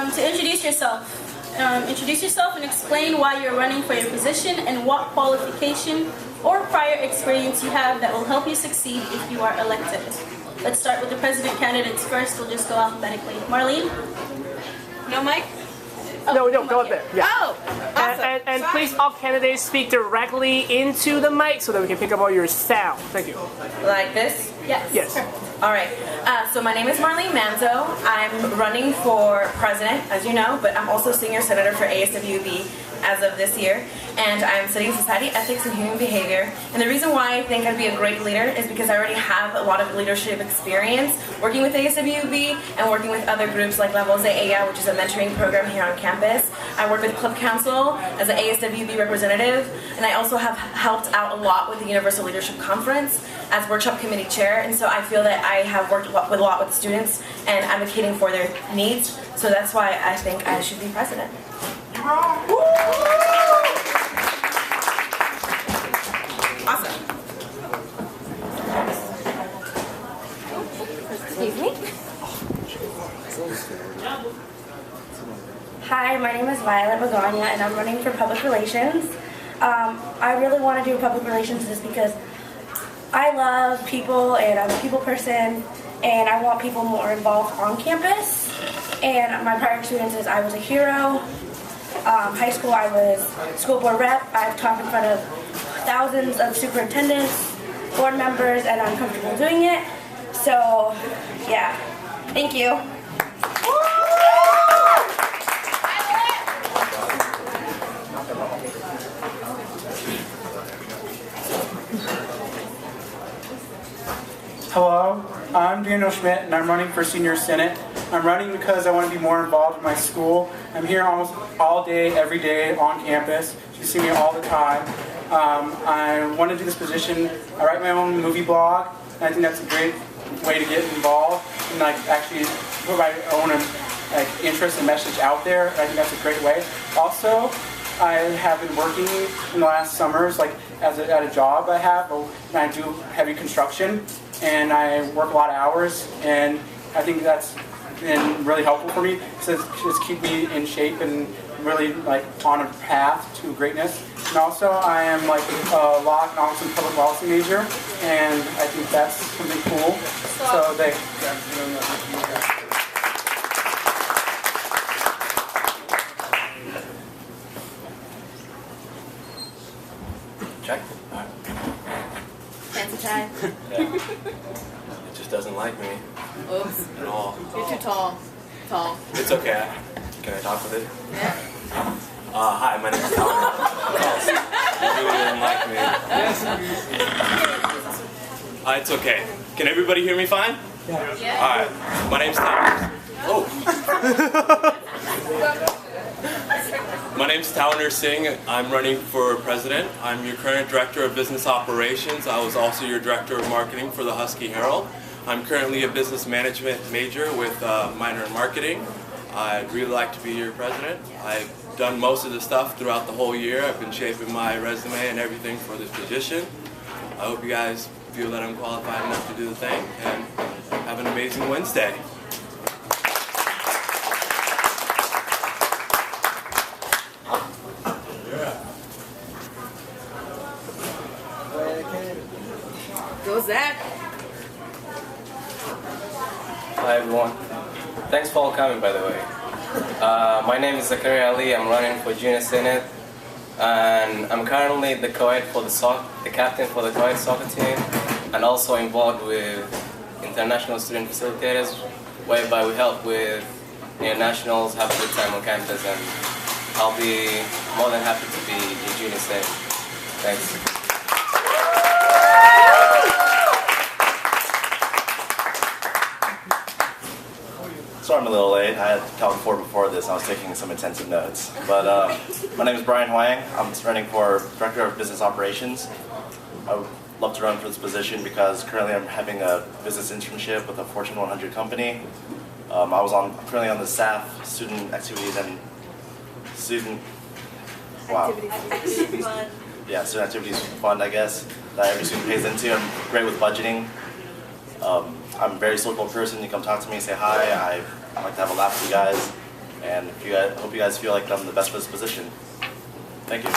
to introduce yourself. Introduce yourself and explain why you're running for your position and what qualification or prior experience you have that will help you succeed if you are elected. Let's start with the president candidates first. We'll just go alphabetically. Marlene? No mic? Oh, no, go up there. Yeah. Oh, awesome. And please, all candidates speak directly into the mic so that we can pick up all your sound. Thank you. Like this? Yes. Yes. All right. So my name is Marlene Manzo. I'm running for president, as you know, but I'm also senior senator for ASUWB as of this year. And I'm studying society ethics and human behavior. And the reason why I think I'd be a great leader is because I already have a lot of leadership experience working with ASUWB and working with other groups like La Voz de Ella, which is a mentoring program here on campus. I work with Club Council as an ASUWB representative, and I also have helped out a lot with the Universal Leadership Conference as workshop committee chair. And so I feel that I have worked a lot with students and advocating for their needs. So that's why I think I should be president. Awesome. Excuse me. Hi, my name is Violetta, and I'm running for public relations. I really want to do public relations just because I love people and I'm a people person, and I want people more involved on campus. And my prior experiences, I was a hero. High school, I was school board rep. I've talked in front of thousands of superintendents, board members, and I'm comfortable doing it. So, yeah. Thank you. Hello, I'm Daniel Schmidt, and I'm running for senior senate. I'm running because I want to be more involved in my school. I'm here almost all day, every day on campus. You see me all the time. I want to do this position. I write my own movie blog, and I think that's a great way to get involved and actually put my own interest and message out there. I think that's a great way. Also, I have been working in the last summers, at a job I have, and I do heavy construction, and I work a lot of hours, and I think that's been really helpful for me to just keep me in shape and really on a path to greatness. And also I am a law, economics, and public policy major, and I think that's something cool. So they. Check. Fancy time. Yeah. It just doesn't like me. Oops. At all. You're too tall. Tall. It's okay. Can I talk with it? Yeah. Hi, my name is Tyler. You really didn't like me. Yes. It's okay. Can everybody hear me fine? Yeah. Alright. My name's Tyler. Oh. My name's Daniel Singh. I'm running for president. I'm your current director of business operations. I was also your director of marketing for the Husky Herald. I'm currently a business management major with a minor in marketing. I'd really like to be your president. I've done most of the stuff throughout the whole year. I've been shaping my resume and everything for this position. I hope you guys feel that I'm qualified enough to do the thing, and have an amazing Wednesday. Go Zach. Hi everyone. Thanks for all coming, by the way. My name is Zakaria Ali. I'm running for Junior Senate, and I'm currently the co-ed for the captain for the co-ed soccer team, and also involved with international student facilitators, whereby we help with nationals, have a good time on campus, and I'll be more than happy to be a Junior Senate. Thanks. Sorry I'm a little late. I had to talk before this. I was taking some intensive notes. But my name is Brian Hoang. I'm running for Director of Business Operations. I would love to run for this position because currently I'm having a business internship with a Fortune 100 company. I'm currently on the staff, student activities and student activities fund, I guess, that every student pays into. I'm great with budgeting. I'm a very social person. You come talk to me, say hi. I like to have a laugh with you guys. and I hope you guys feel like I'm the best for this position. Thank you.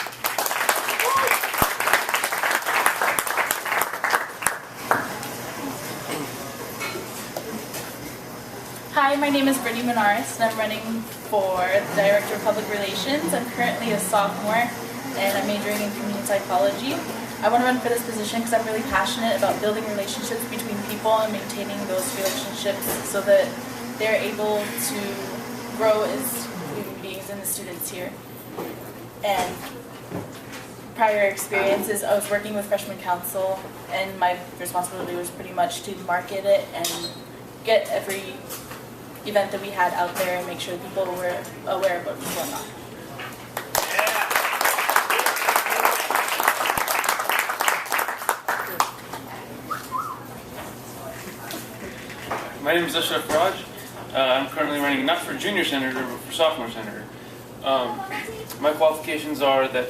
Hi, my name is Brittany Monares, and I'm running for the Director of Public Relations. I'm currently a sophomore, and I'm majoring in community psychology. I want to run for this position because I'm really passionate about building relationships between people and maintaining those relationships so that they're able to grow as human beings and the students here. And prior experiences, I was working with freshman council, and my responsibility was pretty much to market it and get every event that we had out there and make sure people were aware of what was going on. My name is Ashraf Faraj. I'm currently running not for junior senator, but for sophomore senator. My qualifications are that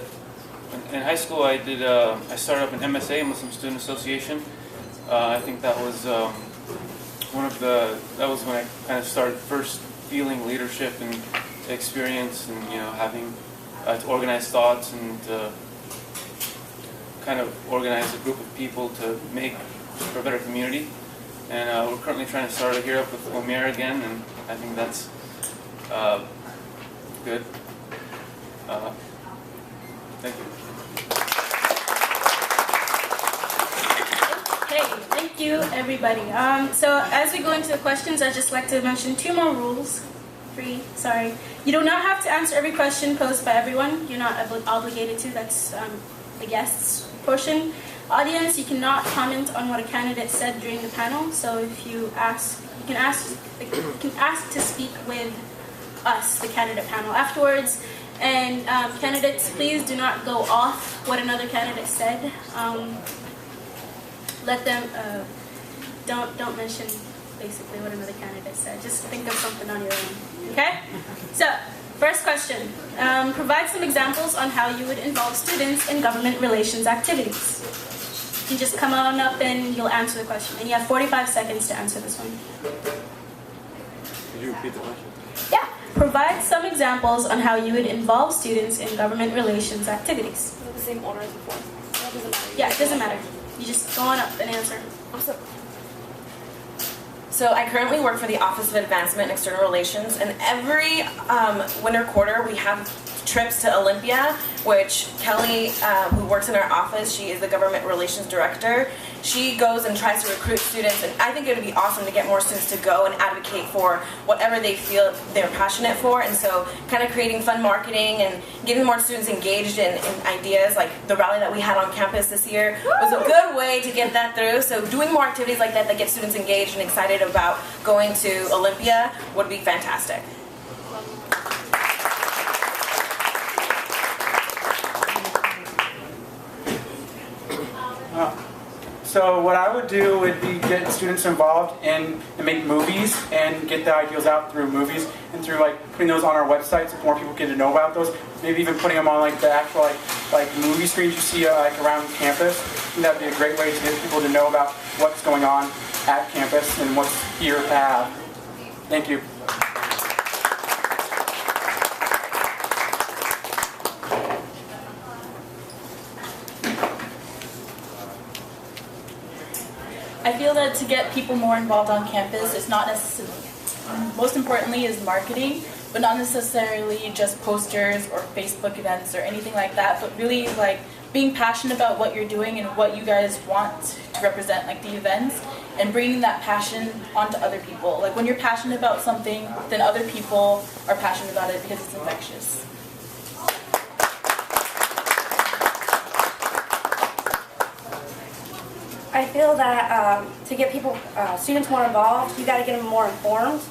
in high school I started up an MSA, Muslim Student Association. I think that was that was when I kind of started first feeling leadership and experience, and having to organize thoughts and kind of organize a group of people to make for a better community. And we're currently trying to start it here up with Omer again, and I think that's good. Thank you. Thank you, everybody. So as we go into the questions, I'd just like to mention 2 more rules. 3, sorry. You do not have to answer every question posed by everyone. You're not obligated to. That's the guests portion. Audience, you cannot comment on what a candidate said during the panel. So if you ask, you can ask to speak with us, the candidate panel, afterwards. And candidates, please do not go off what another candidate said. Let them, don't mention basically what another candidate said. Just think of something on your own, okay? So, first question. Provide some examples on how you would involve students in government relations activities. You just come on up and you'll answer the question. And you have 45 seconds to answer this one. Could you repeat the question? Yeah. Provide some examples on how you would involve students in government relations activities. The same order as before. That doesn't matter. Yeah, it doesn't matter. You just go on up and answer. Awesome. So I currently work for the Office of Advancement and External Relations, and every winter quarter we have trips to Olympia, which Kelly, who works in our office, she is the Government Relations Director. She goes and tries to recruit students, and I think it would be awesome to get more students to go and advocate for whatever they feel they're passionate for, and so kind of creating fun marketing and getting more students engaged in ideas, like the rally that we had on campus this year was a good way to get that through. So doing more activities like that get students engaged and excited about going to Olympia would be fantastic. So what I would do would be get students involved and make movies and get the ideas out through movies and through like putting those on our website so more people get to know about those. Maybe even putting them on like the actual like movie screens you see like around campus. And that'd be a great way to get people to know about what's going on at campus and what's here to have. Thank you. I feel that to get people more involved on campus, it's not necessarily, most importantly is marketing, but not necessarily just posters or Facebook events or anything like that, but really like being passionate about what you're doing and what you guys want to represent, like the events, and bringing that passion onto other people. Like when you're passionate about something, then other people are passionate about it because it's infectious. I feel that to get people, students more involved, you got to get them more informed.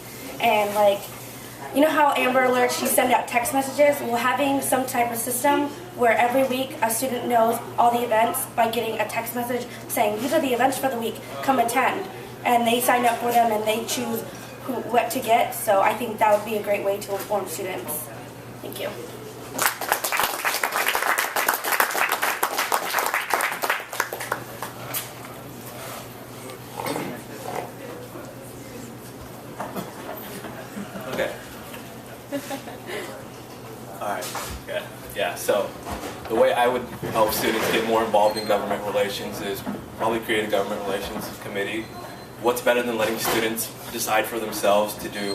And like, you know how Amber Alerts, she send out text messages? Well, having some type of system where every week a student knows all the events by getting a text message saying, these are the events for the week, come attend. And they sign up for them and they choose what to get. So I think that would be a great way to inform students. Thank you. Alright, yeah, so the way I would help students get more involved in government relations is probably create a government relations committee. What's better than letting students decide for themselves to do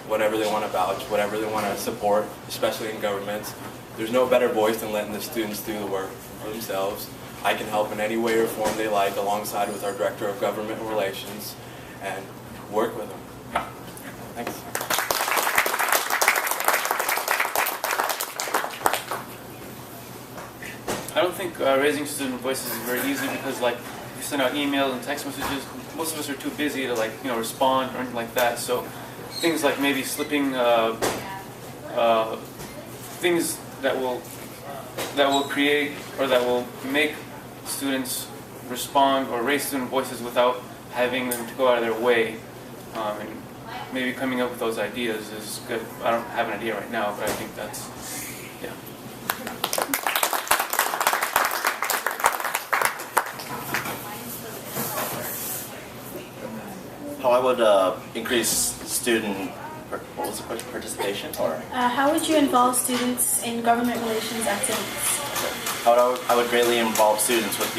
whatever they want to vouch, whatever they want to support, especially in governments. There's no better voice than letting the students do the work for themselves. I can help in any way or form they like alongside with our Director of Government Relations and work with them. Thanks. I don't think raising student voices is very easy because, like, you send out emails and text messages. Most of us are too busy to, like, respond or anything like that. So things like maybe slipping things that will create or that will make students respond or raise student voices without having them to go out of their way, and maybe coming up with those ideas is good. I don't have an idea right now, but I think that's, yeah. How I would increase student, what was the question, participation? Or How would you involve students in government relations activities? I would greatly involve students with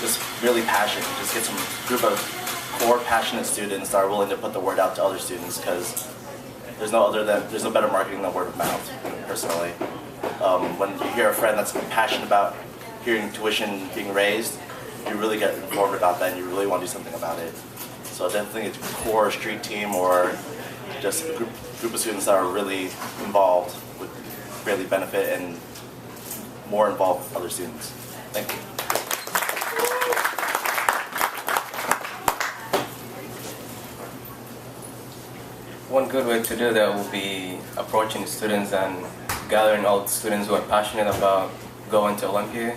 just really passionate, just get some group of core passionate students that are willing to put the word out to other students, because there's no better marketing than word of mouth, personally. When you hear a friend that's passionate about hearing tuition being raised, you really get informed about that and you really want to do something about it. So definitely a core street team or just a group of students that are really involved would greatly benefit and more involve other students. Thank you. One good way to do that would be approaching students and gathering all the students who are passionate about going to Olympia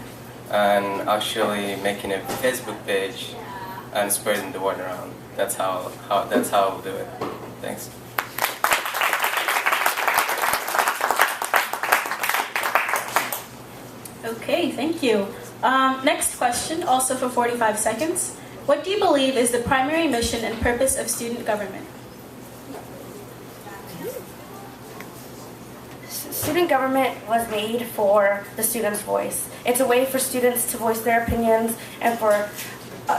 and actually making a Facebook page and spreading the word around. That's how we'll do it. Thanks. Okay, thank you. Next question, also for 45 seconds. What do you believe is the primary mission and purpose of student government? Student government was made for the student's voice. It's a way for students to voice their opinions and for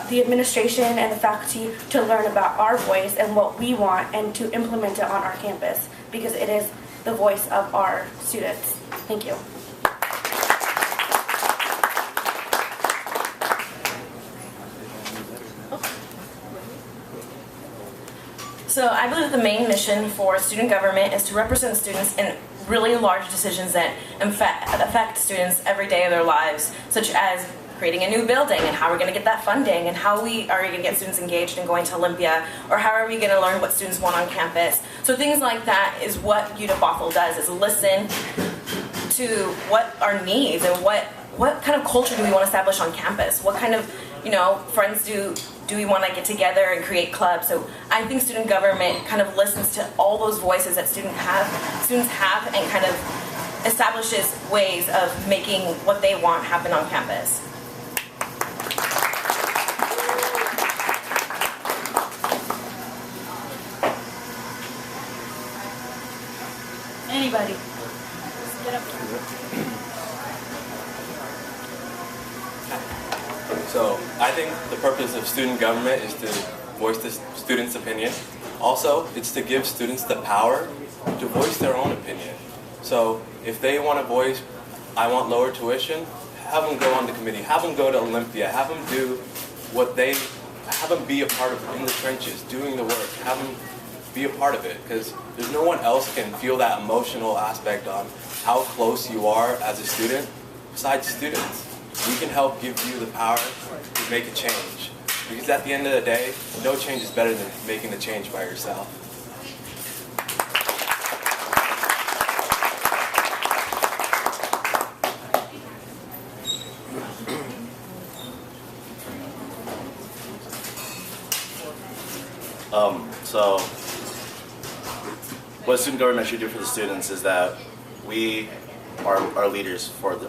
the administration and the faculty to learn about our voice and what we want and to implement it on our campus, because it is the voice of our students. Thank you. So I believe the main mission for student government is to represent students in really large decisions that affect students every day of their lives, such as creating a new building and how we're going to get that funding and how we are going to get students engaged in going to Olympia, or how are we going to learn what students want on campus. So things like that is what UW-Bothell does, is listen to what our needs and what kind of culture do we want to establish on campus, what kind of friends do we want to get together and create clubs. So I think student government kind of listens to all those voices that students have and kind of establishes ways of making what they want happen on campus. Anybody? Get up. So I think the purpose of student government is to voice the student's opinion. Also, it's to give students the power to voice their own opinion. So if they want to voice, I want lower tuition, have them go on the committee, have them go to Olympia, have them do what have them be a part of in the trenches, doing the work, have them be a part of it, because there's no one else can feel that emotional aspect on how close you are as a student besides students. We can help give you the power to make a change, because at the end of the day, no change is better than making the change by yourself. So what student government should do for the students is that we are leaders for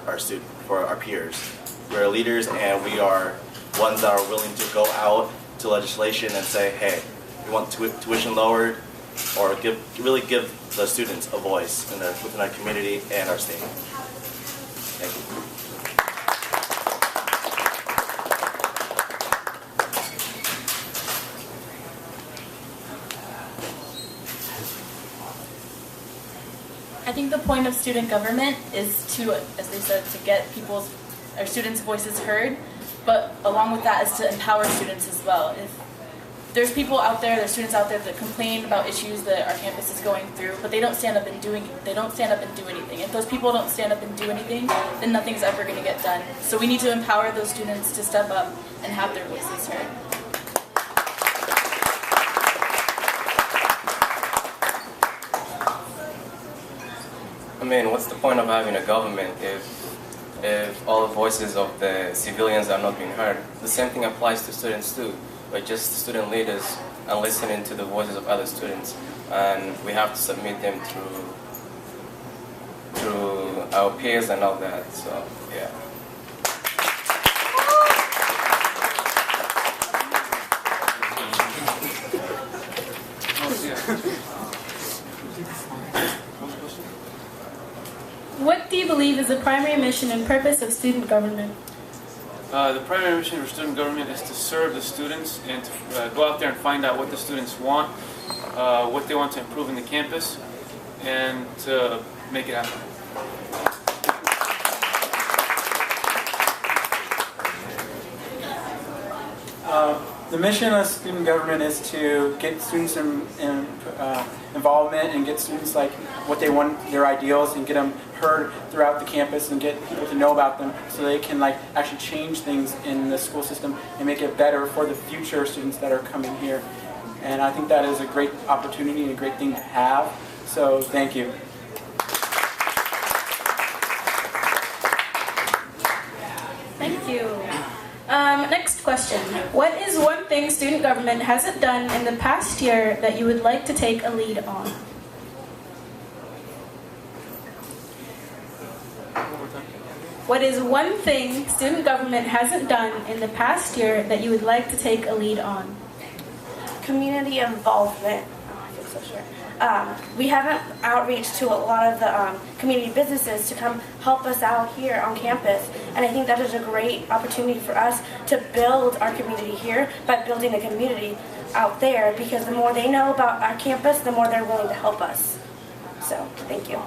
our peers. We're leaders, and we are ones that are willing to go out to legislation and say, hey, we want tuition lowered, or really give the students a voice within our community and our state. Thank you. I think the point of student government is to, as they said, to get our students' voices heard, but along with that is to empower students as well. If there's people out there, there's students out there that complain about issues that our campus is going through, but they don't stand up and do anything. If those people don't stand up and do anything, then nothing's ever going to get done. So we need to empower those students to step up and have their voices heard. I mean, what's the point of having a government if all the voices of the civilians are not being heard? The same thing applies to students too. We're just student leaders and listening to the voices of other students, and we have to submit them through our peers and all that. So yeah. What do you believe is the primary mission and purpose of student government? The primary mission for student government is to serve the students and to go out there and find out what the students want, what they want to improve in the campus, and to make it happen. The mission of student government is to get students involvement and get students like what they want, their ideals, and get them heard throughout the campus and get people to know about them so they can like actually change things in the school system and make it better for the future students that are coming here. And I think that is a great opportunity and a great thing to have. So thank you. Thank you. Next question. What is one thing student government hasn't done in the past year that you would like to take a lead on? What is one thing student government hasn't done in the past year that you would like to take a lead on? Community involvement. We haven't outreach to a lot of the community businesses to come help us out here on campus, and I think that is a great opportunity for us to build our community here by building a community out there, because the more they know about our campus, the more they're willing to help us. So, thank you.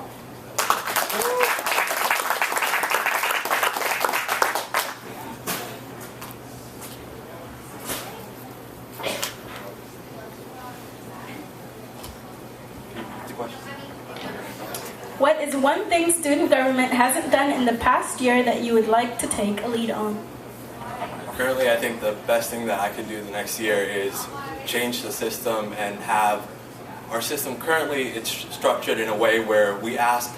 What is one thing student government hasn't done in the past year that you would like to take a lead on? Currently, I think the best thing that I could do the next year is change the system and have our system currently, it's structured in a way where we ask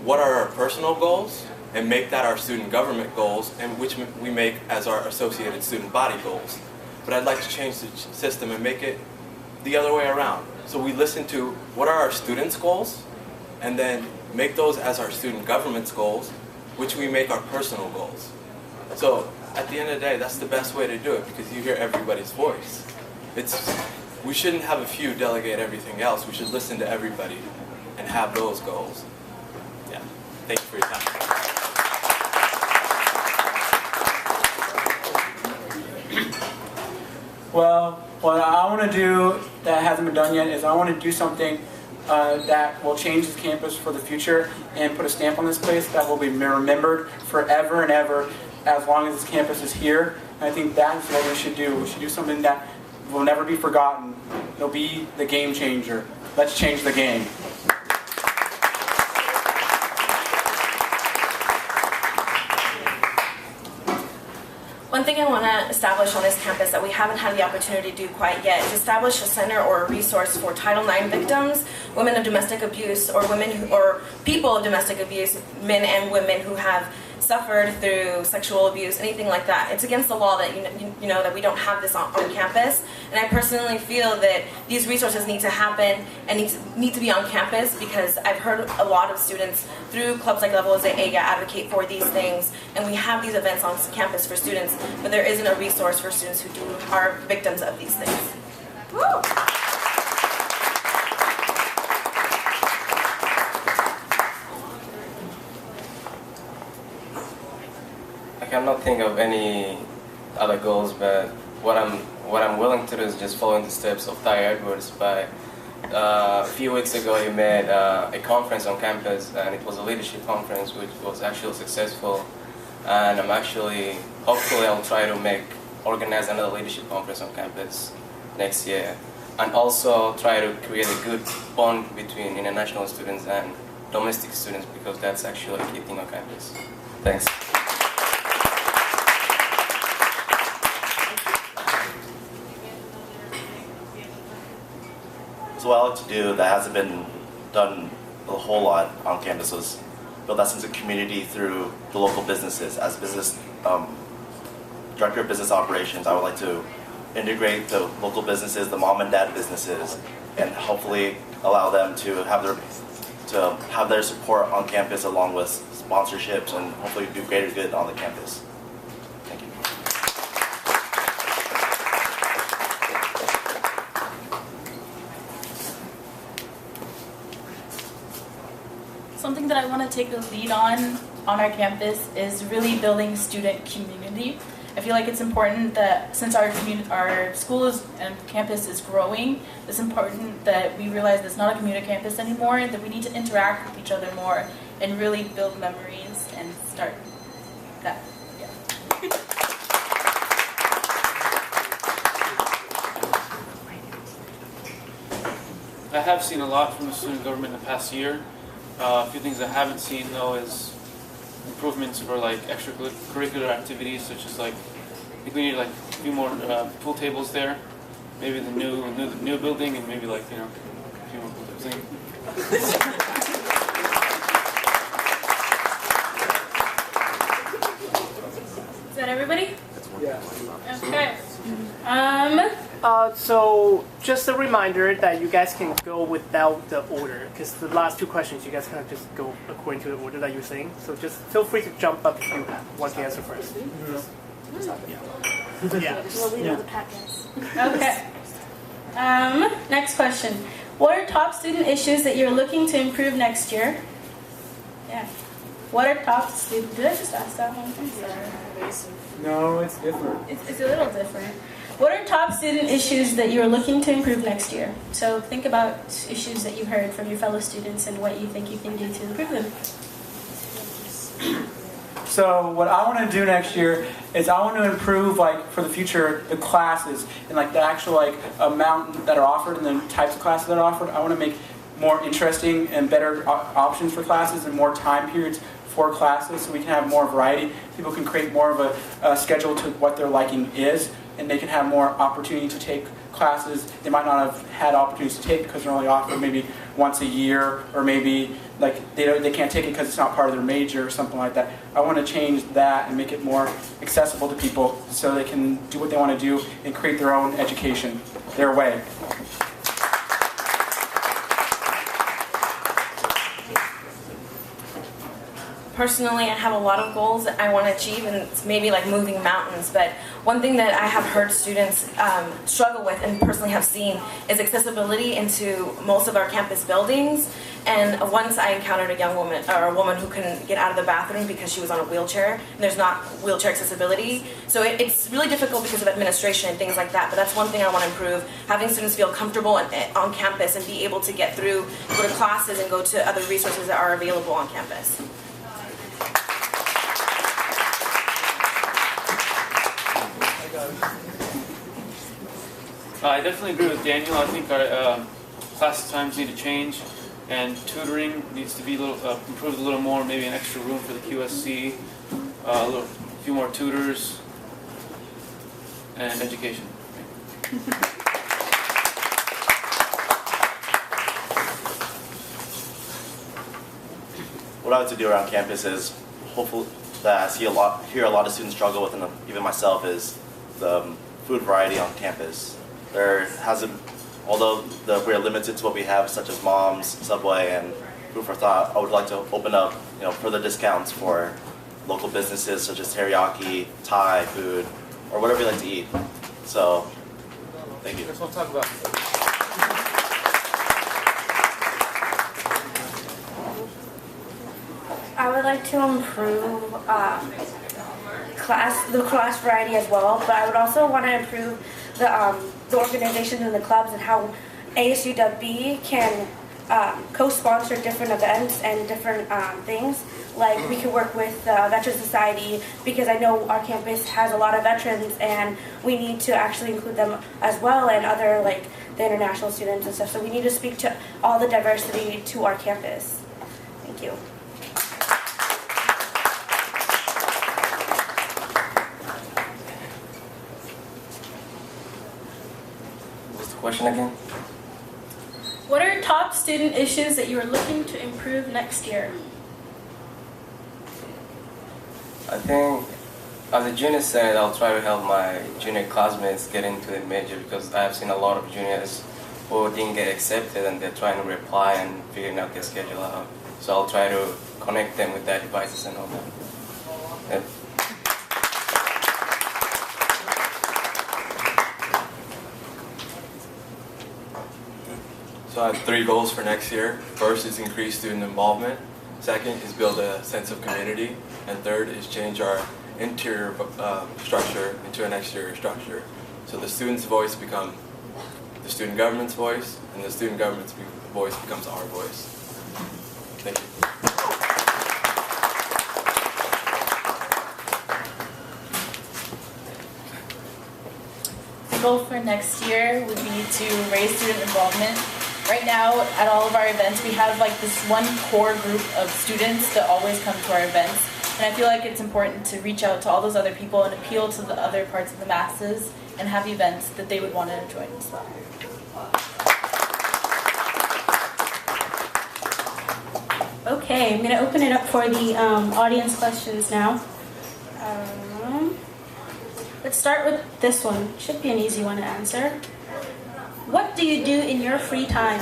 what are our personal goals and make that our student government goals, and which we make as our associated student body goals. But I'd like to change the system and make it the other way around. So we listen to what are our students' goals and then make those as our student government's goals, which we make our personal goals. So at the end of the day, that's the best way to do it, because you hear everybody's voice. We shouldn't have a few delegate everything else. We should listen to everybody and have those goals. Yeah. Thank you for your time. Well, what I want to do that hasn't been done yet is I want to do something that will change the campus for the future and put a stamp on this place that will be remembered forever and ever as long as this campus is here. And I think that's what we should do. We should do something that will never be forgotten. It'll be the game changer. Let's change the game. One thing I want to establish on this campus that we haven't had the opportunity to do quite yet is establish a center or a resource for Title IX victims, women of domestic abuse, or or people of domestic abuse, men and women who have suffered through sexual abuse, anything like that. It's against the law that you know that we don't have this on campus, and I personally feel that these resources need to happen and need to be on campus, because I've heard a lot of students through clubs like Levels AGA advocate for these things, and we have these events on campus for students, but there isn't a resource for students who are victims of these things. Woo! cannot think of any other goals, but what I'm willing to do is just following the steps of Ty Edwards. By a few weeks ago, he made a conference on campus, and it was a leadership conference, which was actually successful. And hopefully, I'll try to organize another leadership conference on campus next year, and also try to create a good bond between international students and domestic students, because that's actually a key thing on campus. Thanks. So what I like to do that hasn't been done a whole lot on campus was build that sense of community through the local businesses. As business director of business operations, I would like to integrate the local businesses, the mom and dad businesses, and hopefully allow them to have their support on campus, along with sponsorships, and hopefully do greater good on the campus. Thank you. Something that I want to take the lead on our campus is really building student community. I feel like it's important that since our school and campus is growing, it's important that we realize that it's not a community campus anymore, that we need to interact with each other more and really build memories and start that. Yeah. I have seen a lot from the student government in the past year. A few things I haven't seen though is improvements for like extracurricular activities, such as like I think we need like a few more pool tables there, maybe the new building, and maybe like a few more pool tables. Is that everybody? Yeah. Okay. So just a reminder that you guys can go without the order, because the last two questions you guys kind of just go according to the order that you're saying. So just feel free to jump up if you want to answer first. Yeah. We'll leave all the packets. Okay. Next question. What are top student issues that you're looking to improve next year? Yeah. What are top student? Did I just ask that one? I'm sorry. No, it's different. It's a little different. What are top student issues that you're looking to improve next year? So think about issues that you heard from your fellow students and what you think you can do to improve them. So what I want to do next year is I want to improve, like, for the future, the classes and like the actual like amount that are offered and the types of classes that are offered. I want to make more interesting and better options for classes and more time periods for classes, so we can have more variety. People can create more of a schedule to what their liking is, and they can have more opportunity to take classes they might not have had opportunities to take because they're only offered maybe once a year, or maybe like they can't take it because it's not part of their major or something like that. I want to change that and make it more accessible to people so they can do what they want to do and create their own education their way. Personally, I have a lot of goals that I want to achieve, and it's maybe like moving mountains, but one thing that I have heard students struggle with and personally have seen is accessibility into most of our campus buildings. And once I encountered a young woman, or a woman who couldn't get out of the bathroom because she was on a wheelchair, and there's not wheelchair accessibility. So it's really difficult because of administration and things like that, but that's one thing I want to improve, having students feel comfortable on campus and be able to get through, go to classes and go to other resources that are available on campus. I definitely agree with Daniel. I think our class times need to change, and tutoring needs to be improved a little more. Maybe an extra room for the QSC, a few more tutors, and education. What I like to do around campus is hopefully that I hear a lot of students struggle with, and even myself, is the food variety on campus. There hasn't, although we're limited to what we have, such as Mom's, Subway, and Food for Thought. I would like to open up, further discounts for local businesses such as teriyaki, Thai food, or whatever you like to eat. So, thank you. That's what I'll talk about. I would like to improve class variety as well. But I would also want to improve the organizations and the clubs and how ASUWB can co-sponsor different events and different things. Like we could work with the Veteran Society, because I know our campus has a lot of veterans and we need to actually include them as well, and other like the international students and stuff. So we need to speak to all the diversity to our campus. Thank you. What's the question again? What are top student issues that you are looking to improve next year? I think as a junior senate, I'll try to help my junior classmates get into the major, because I have seen a lot of juniors who didn't get accepted and they're trying to reply and figuring out their schedule out. So I'll try to connect them with their devices and all that. Yeah. So I have 3 goals for next year. First is increase student involvement. Second is build a sense of community. And third is change our interior structure into an exterior structure. So the student's voice becomes the student government's voice, and the student government's voice becomes our voice. Thank you. The goal for next year would be to raise student involvement. Right now, at all of our events, we have like this one core group of students that always come to our events. And I feel like it's important to reach out to all those other people and appeal to the other parts of the masses and have events that they would want to join as well. Okay, I'm going to open it up for the audience questions now. Let's start with this one. Should be an easy one to answer. What do you do in your free time?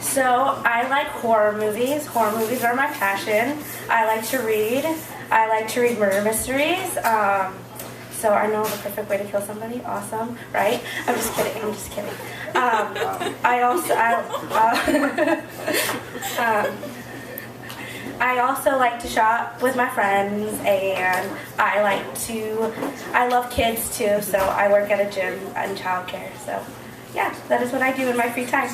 So I like horror movies. Horror movies are my passion. I like to read. I like to read murder mysteries. So I know the perfect way to kill somebody. Awesome, right? I'm just kidding. I'm just kidding. I also like to shop with my friends, and I love kids too, so I work at a gym and childcare. So yeah, that is what I do in my free time.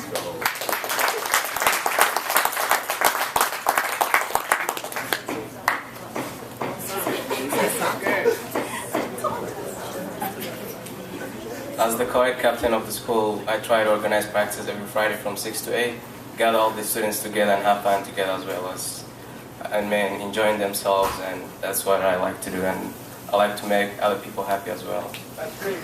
As the co-ed captain of the school, I try to organize practice every Friday from 6 to 8, gather all the students together and have fun together, as well as enjoying themselves, and that's what I like to do, and I like to make other people happy as well. That's great.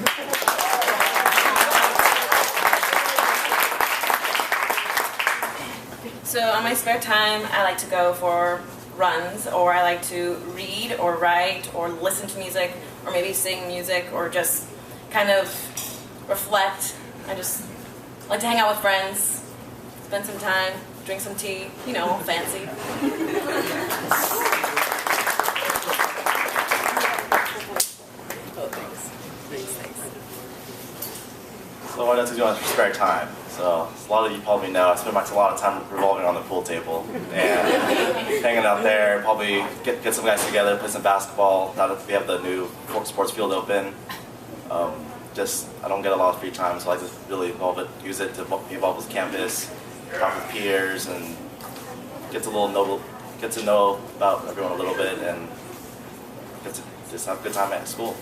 So on my spare time, I like to go for runs, or I like to read or write or listen to music, or maybe sing music, or just kind of reflect. I just like to hang out with friends, spend some time, drink some tea, you know, fancy. So what else do you do on your spare time? So a lot of you probably know I spend a lot of time revolving on the pool table and hanging out there. Probably get some guys together, play some basketball. Now that we have the new sports field open, I don't get a lot of free time, so I like to really use it to be involved with campus, talk with peers, and get to know about everyone a little bit, and get to just have a good time at school.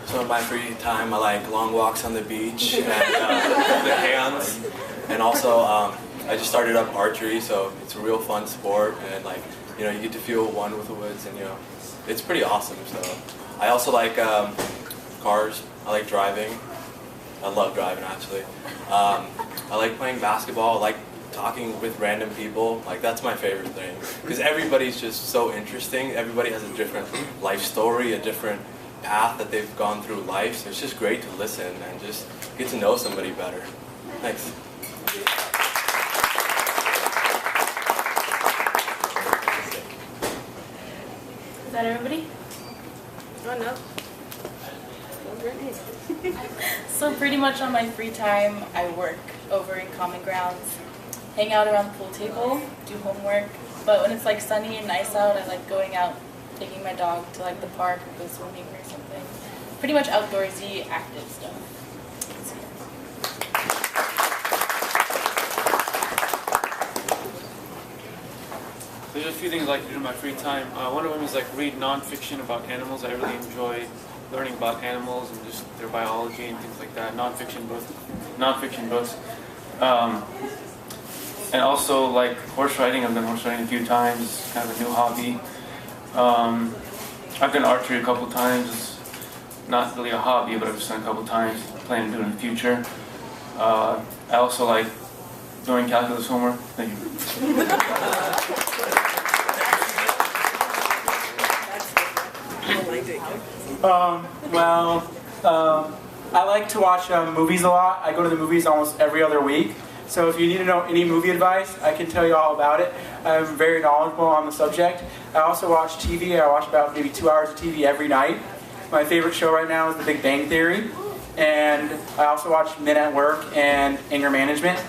So in my free time, I like long walks on the beach and the hands, and also I just started up archery, so it's a real fun sport, and you get to feel one with the woods, and it's pretty awesome. So I also like cars. I like driving. I love driving, actually. I like playing basketball. I like talking with random people. That's my favorite thing, because everybody's just so interesting. Everybody has a different life story, a different path that they've gone through life, so it's just great to listen and just get to know somebody better. Thanks. Is that everybody? Oh no. So pretty much on my free time, I work over in Common Grounds, hang out around the pool table, do homework. But when it's like sunny and nice out, I like going out, taking my dog to like the park or go swimming or something. Pretty much outdoorsy, active stuff. There's a few things I like to do in my free time. One of them is like read nonfiction about animals. I really enjoy learning about animals and just their biology and things like that. Nonfiction books. And also like horse riding. I've done horse riding a few times. It's kind of a new hobby. I've done archery a couple times. It's not really a hobby, but I've just done a couple times. Plan to do it in the future. I also like doing calculus homework. Thank you. I like to watch movies a lot. I go to the movies almost every other week. So if you need to know any movie advice, I can tell you all about it. I'm very knowledgeable on the subject. I also watch TV. I watch about maybe 2 hours of TV every night. My favorite show right now is The Big Bang Theory. And I also watch Men at Work and Anger Management.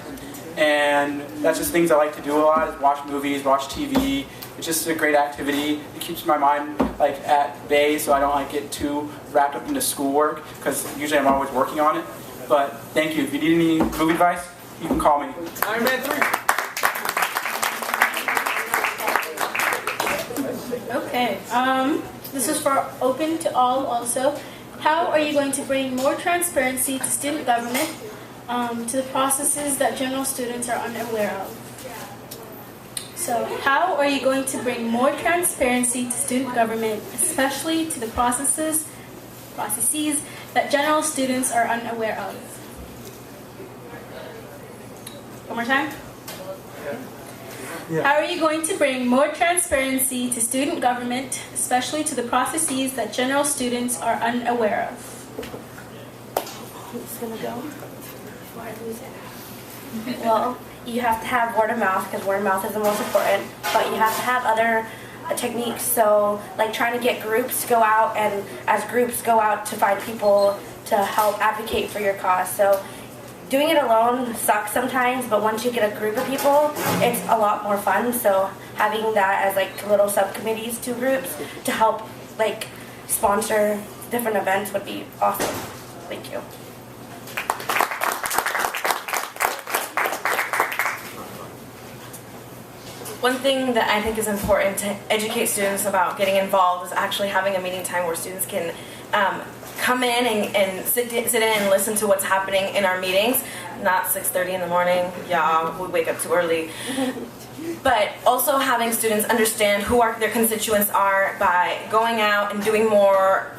And that's just things I like to do a lot, is watch movies, watch TV. It's just a great activity. It keeps my mind like at bay, so I don't like get too wrapped up into schoolwork, because usually I'm always working on it. But thank you. If you need any movie advice, you can call me. Iron Man 3. Okay. This is for open to all also. How are you going to bring more transparency to student government, to the processes that general students are unaware of? So, how are you going to bring more transparency to student government, especially to the processes that general students are unaware of? One more time. Yeah. How are you going to bring more transparency to student government, especially to the processes that general students are unaware of? Who's gonna go before I lose it? Well, you have to have word of mouth, because word of mouth is the most important, but you have to have other techniques. So like trying to get groups to go out, and as groups go out to find people to help advocate for your cause. So doing it alone sucks sometimes, but once you get a group of people, it's a lot more fun. So having that as like little subcommittees to groups to help like sponsor different events would be awesome. Thank you. One thing that I think is important to educate students about getting involved is actually having a meeting time where students can come in and sit in and listen to what's happening in our meetings. Not 6:30 in the morning. Yeah, we wake up too early. But also having students understand who their constituents are by going out and doing more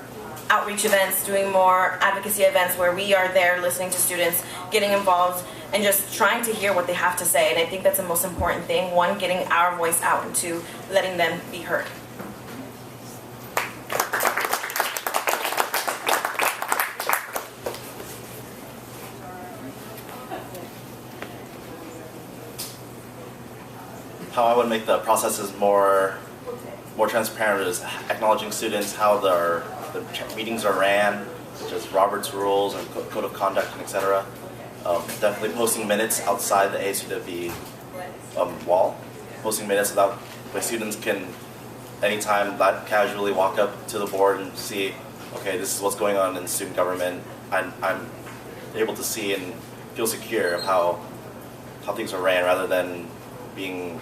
outreach events, doing more advocacy events where we are there listening to students, getting involved, and just trying to hear what they have to say. And I think that's the most important thing. One, getting our voice out, and two, letting them be heard. How I would make the processes more transparent is acknowledging students how the meetings are ran, such as Robert's rules and code of conduct and etc. Definitely posting minutes outside the ASUWB wall. Posting minutes where students can anytime casually walk up to the board and see, okay, this is what's going on in student government. I'm able to see and feel secure of how things are ran, rather than being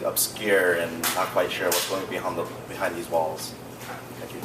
obscure and not quite sure what's going behind these walls. Thank you.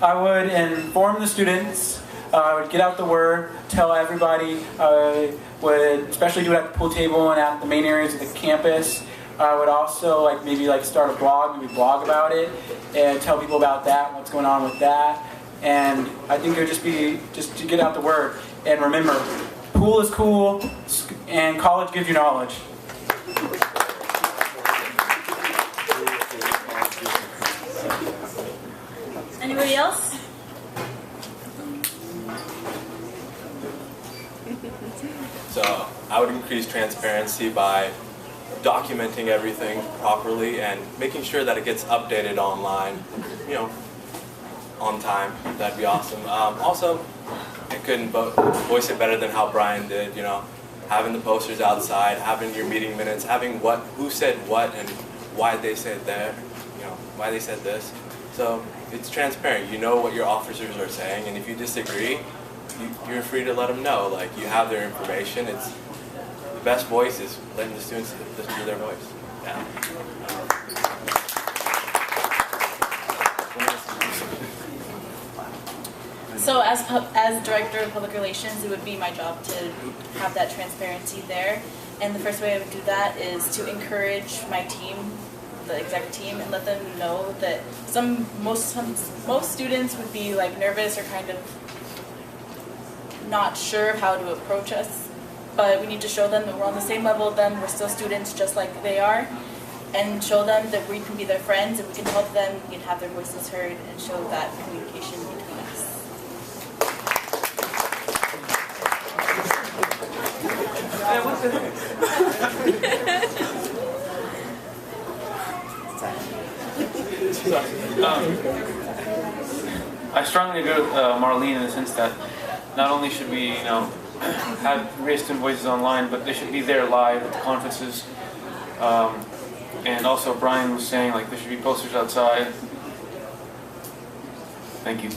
I would inform the students, I would get out the word, tell everybody, I would especially do it at the pool table and at the main areas of the campus. I would also maybe start a blog, maybe blog about it, and tell people about that, what's going on with that. And I think it would just be to get out the word. And remember, pool is cool, and college gives you knowledge. Anybody else? So I would increase transparency by documenting everything properly and making sure that it gets updated online, you know, on time. That'd be awesome. Also, I couldn't voice it better than how Brian did, you know, having the posters outside, having your meeting minutes, having who said what and why they said that, you know, why they said this. So it's transparent. You know what your officers are saying, and if you disagree, you're free to let them know. Like, you have their information. It's the best voice is letting the students listen to their voice. Yeah. So as Director of Public Relations, it would be my job to have that transparency there. And the first way I would do that is to encourage my team, the exec team, and let them know that most students would be like nervous or kind of not sure of how to approach us. But we need to show them that we're on the same level as them, we're still students just like they are, and show them that we can be their friends and we can help them, we can have their voices heard, and show that communication between us. I strongly agree with Marlene in the sense that not only should we, you know, raise student voices online, but they should be there live at the conferences. And also Brian was saying, like, there should be posters outside. Thank you.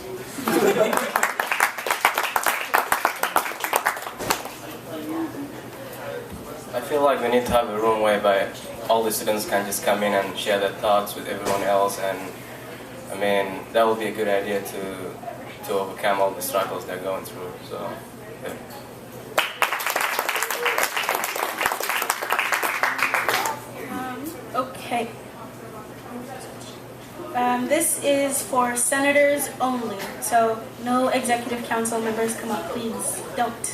I feel like we need to have a room whereby all the students can just come in and share their thoughts with everyone else, and I mean, that would be a good idea to overcome all the struggles they're going through. So, yeah. Okay. This is for senators only, so no executive council members come up, please. Don't.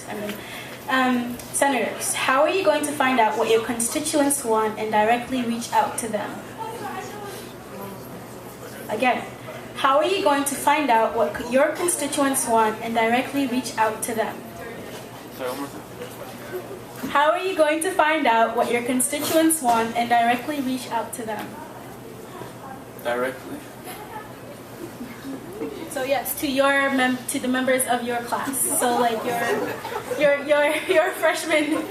Senators, how are you going to find out what your constituents want and directly reach out to them? Again, how are you going to find out what your constituents want and directly reach out to them? How are you going to find out what your constituents want and directly reach out to them? Directly? So yes, to the members of your class. So like your freshman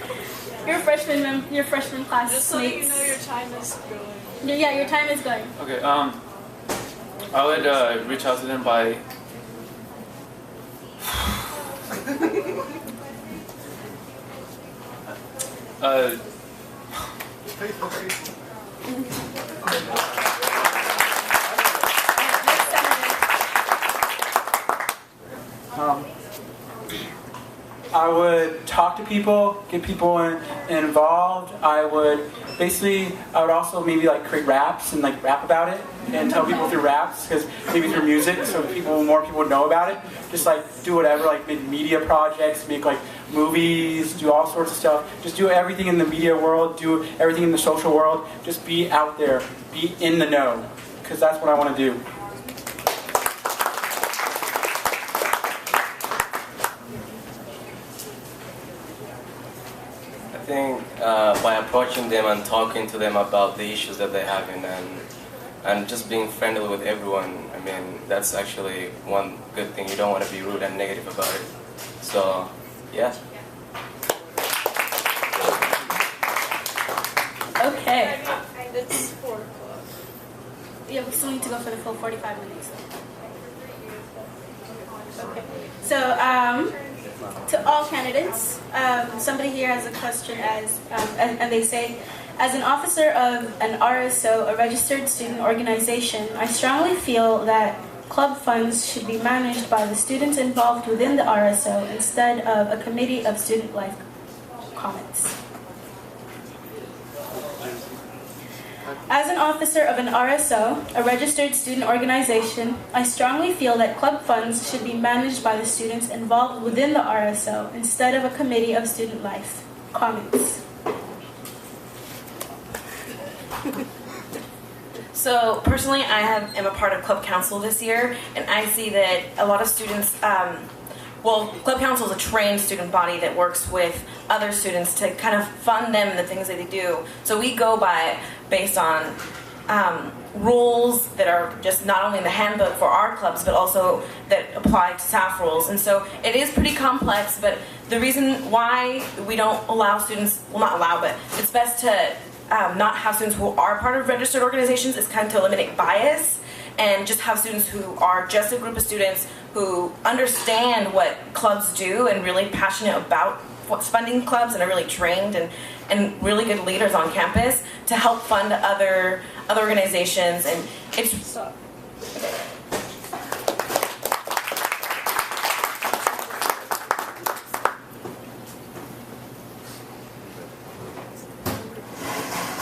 classmates. Just so you know, your time is going. Yeah, your time is going. Okay. I would reach out to them by. I would talk to people, get people involved. I would also maybe like create raps and like rap about it and tell people through raps, because maybe through music, so more people would know about it. Just like do whatever, like make media projects, make like movies, do all sorts of stuff. Just do everything in the media world, do everything in the social world. Just be out there, be in the know, because that's what I want to do. I think by approaching them and talking to them about the issues that they're having, and just being friendly with everyone, I mean, that's actually one good thing. You don't want to be rude and negative about it. So, yeah. Okay. It's 4 o'clock. Yeah, we still need to go for the full 45 minutes. Okay. So, to all candidates, somebody here has a question and they say, as an officer of an RSO, a registered student organization, I strongly feel that club funds should be managed by the students involved within the RSO instead of a committee of student life comments. As an officer of an RSO, a registered student organization, I strongly feel that club funds should be managed by the students involved within the RSO instead of a committee of student life. Comments? So personally, I am a part of club council this year, and I see that a lot of students well, Club Council is a trained student body that works with other students to kind of fund them in the things that they do. So we go based on rules that are just not only in the handbook for our clubs, but also that apply to staff rules. And so it is pretty complex, but the reason why we don't allow students, well, not allow, but it's best to not have students who are part of registered organizations is kind of to eliminate bias and just have students who are just a group of students who understand what clubs do and really passionate about what's funding clubs and are really trained and really good leaders on campus to help fund other organizations. And it's Stop.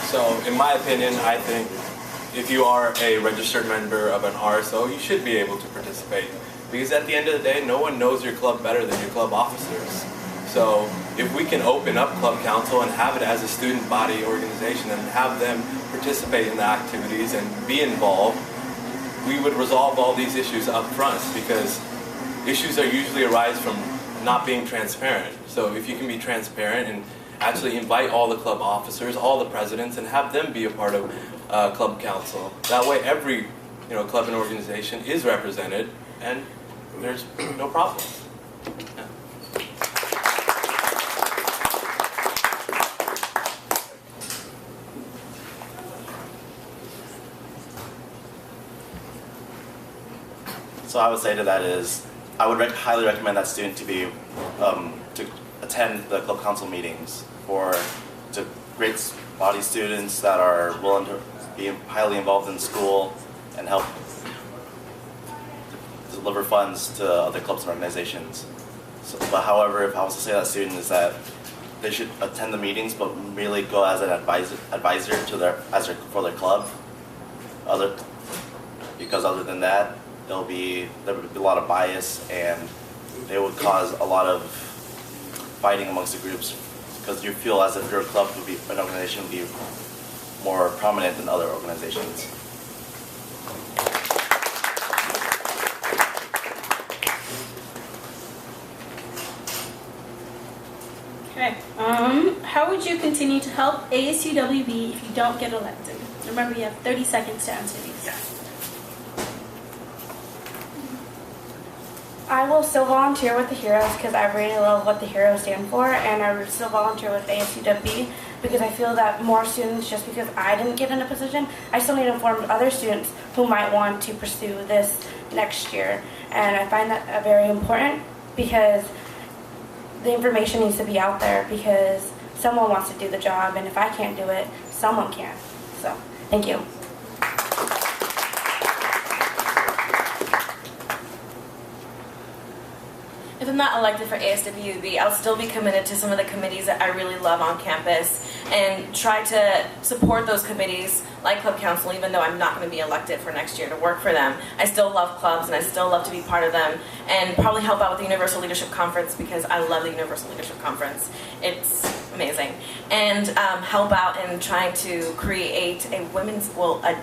So, in my opinion, I think if you are a registered member of an RSO, you should be able to participate. Because at the end of the day, no one knows your club better than your club officers. So if we can open up Club Council and have it as a student body organization and have them participate in the activities and be involved, we would resolve all these issues up front, because issues are usually arise from not being transparent. So if you can be transparent and actually invite all the club officers, all the presidents, and have them be a part of Club Council. That way every club and organization is represented and there's no problems. Yeah. So I would say to that is, I would highly recommend that student to be to attend the Club Council meetings to great body students that are willing to be highly involved in school and help deliver funds to other clubs and organizations. So, but however, if I was to say to that student is that they should attend the meetings, but really go as an advisor to for their club. Because other than that, there would be a lot of bias, and they would cause a lot of fighting amongst the groups, because you feel as if your club would be, an organization would be more prominent than other organizations. Okay. How would you continue to help ASUWB if you don't get elected? Remember, you have 30 seconds to answer these. Yeah. I will still volunteer with the Heroes because I really love what the Heroes stand for, and I would still volunteer with ASUWB because I feel that more students, just because I didn't get in a position, I still need to inform other students who might want to pursue this next year. And I find that very important because the information needs to be out there, because someone wants to do the job, and if I can't do it, someone can. So, thank you. If I'm not elected for ASWB, I'll still be committed to some of the committees that I really love on campus and try to support those committees like Club Council, even though I'm not going to be elected for next year to work for them. I still love clubs and I still love to be part of them, and probably help out with the Universal Leadership Conference because I love the Universal Leadership Conference. It's amazing. And help out in trying to create a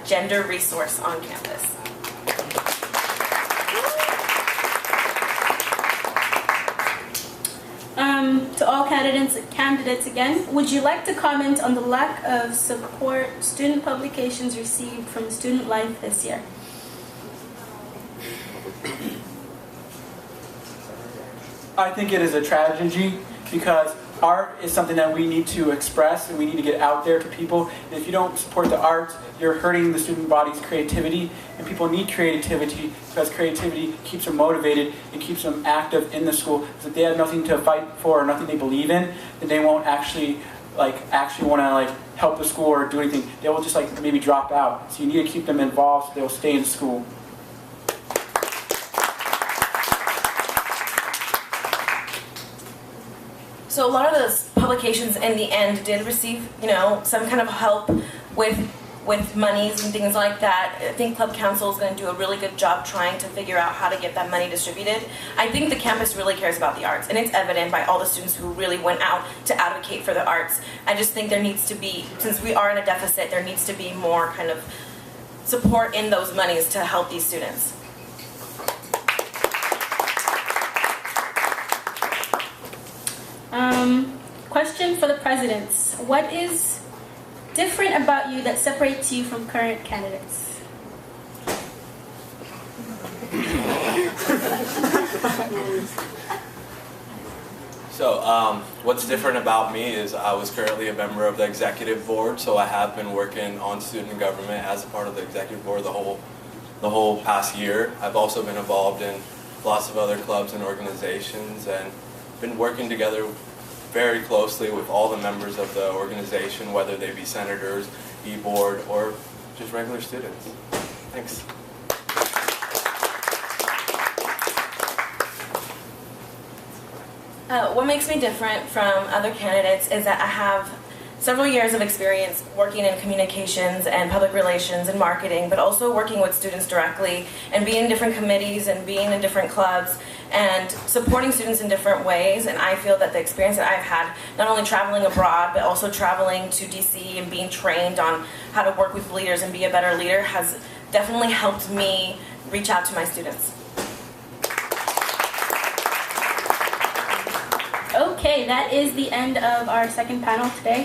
gender resource on campus. To all candidates again, would you like to comment on the lack of support student publications received from Student Life this year? I think it is a tragedy because art is something that we need to express and we need to get out there to people. And if you don't support the arts, you're hurting the student body's creativity, and people need creativity because creativity keeps them motivated and keeps them active in the school. Because if they have nothing to fight for or nothing they believe in, then they won't actually want to help the school or do anything. They will just maybe drop out. So you need to keep them involved so they'll stay in school. So a lot of those publications in the end did receive, some kind of help with monies and things like that. I think Club Council is going to do a really good job trying to figure out how to get that money distributed. I think the campus really cares about the arts, and it's evident by all the students who really went out to advocate for the arts. I just think there needs to be, since we are in a deficit, there needs to be more kind of support in those monies to help these students. question for the presidents. What is different about you that separates you from current candidates? So, what's different about me is I was currently a member of the executive board, so I have been working on student government as a part of the executive board the whole past year. I've also been involved in lots of other clubs and organizations and been working together very closely with all the members of the organization, whether they be senators, e-board, or just regular students. Thanks. What makes me different from other candidates is that I have several years of experience working in communications and public relations and marketing, but also working with students directly and being in different committees and being in different clubs and supporting students in different ways. And I feel that the experience that I've had, not only traveling abroad, but also traveling to DC and being trained on how to work with leaders and be a better leader, has definitely helped me reach out to my students. Okay, that is the end of our second panel today.